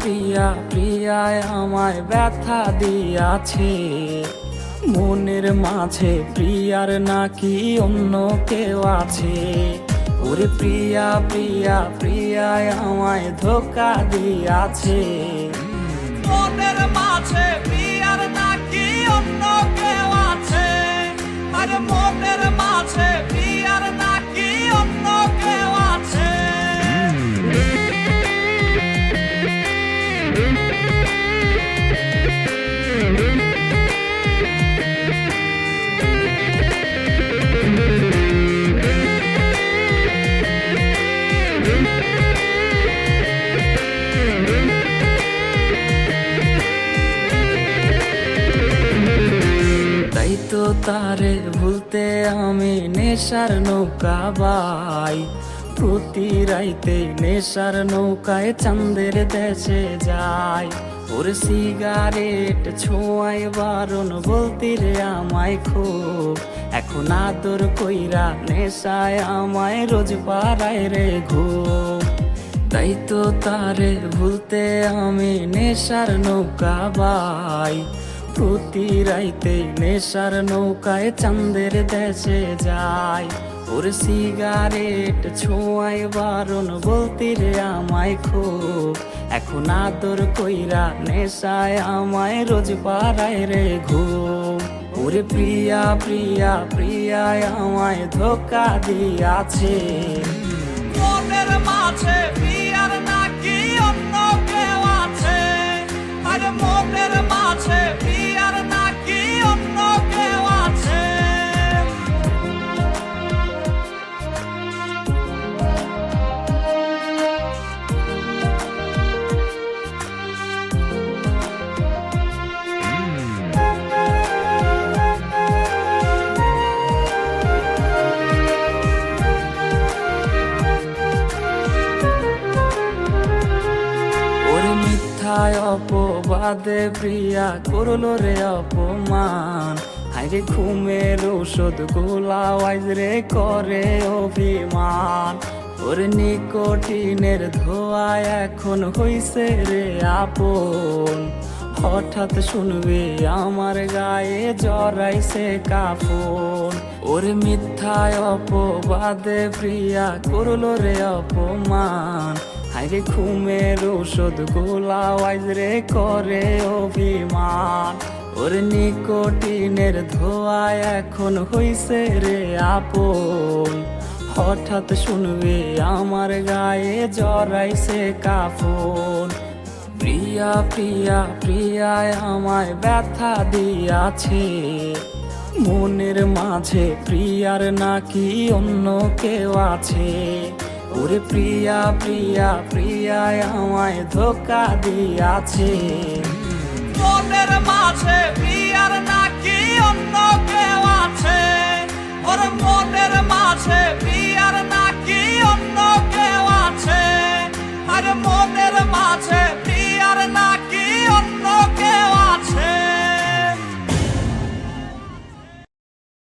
প্রিয়া প্রিয়ায় আমায় ব্যথা দিয়াছে, মনের মাঝে প্রিয়ার নাকি অন্য কেউ আছে। ওরে প্রিয়া প্রিয়া প্রিয়ায় আমায় ধোকা দিয়াছে, মনের মাঝে প্রিয়ার নাকি অন্য কেউ আছে। আরে মনের মাঝে প্রিয়ার নাকি অন্য কেউ আছে। তাই তো তারে ভুলতে আমি নেশার নৌকা বাই, প্রতি রাইতে নেশার নৌকায় চাঁদের দেশে যাই। ওর সিগারেট ছোঁয়ায় বারণ বলতি রে আমায় খুব, এখন আদর কইরা নেশায় আমায় রোজ পাড়ায় রে ঘুম। তাই তো তারে ভুলতে আমি নেশার নৌকা বাই, প্রতি রাইতে নেশার নৌকায় চাঁদের দেশে যাই। ওর সিগারেট ছোঁয়ায় বারণ বলতি রে আমায় খুব, এখন আদর কইরা নেশায় আমায় রোজ পাড়ায় রে ঘুম। ওরে প্রিয়া প্রিয়া প্রিয়ায় আমায় ধোকা দিয়াছে, মনের মাঝে প্রিয়ার নাকি অন্য কেউ আছে। আরে মনের মাঝে প্রিয়ার নাকি অন্য কেউ আছে। মিথ্যায় অপবাদে প্রিয়া করলো রে অপমান, হাইরে ঘুমের ঔষধ গোলাওয়াইজ রে করে অভিমান। ওর নিকোটিনের ধোঁয়ায় এখন হইছে রে আপন, হঠাৎ শুনবে আমার গায়ে জড়াইছে কাফন। ওর মিথ্যায় অপবাদে প্রিয়া করলো রে অপমান, হাইরে ঘুমের ঔষধ গোলাওয়াইজ রে করে অভিমান। ওর নিকোটিনের ধোঁয়ায় এখন হইছে রে আপন, হঠাৎ শুনবে আমার গায়ে জড়াইছে কাফন। প্রিয়া প্রিয়া প্রিয়ায় আমায় ব্যথা দিয়াছে, মনের মাঝে প্রিয়ার নাকি অন্য কেউ আছে। ওরে প্রিয়া প্রিয়া প্রিয়ায় আমায় ধোকা দিয়াছে, মনের মাঝে প্রিয়ার নাকি অন্য কেউ আছে। ওর মনের মাঝে প্রিয়ার নাকি অন্য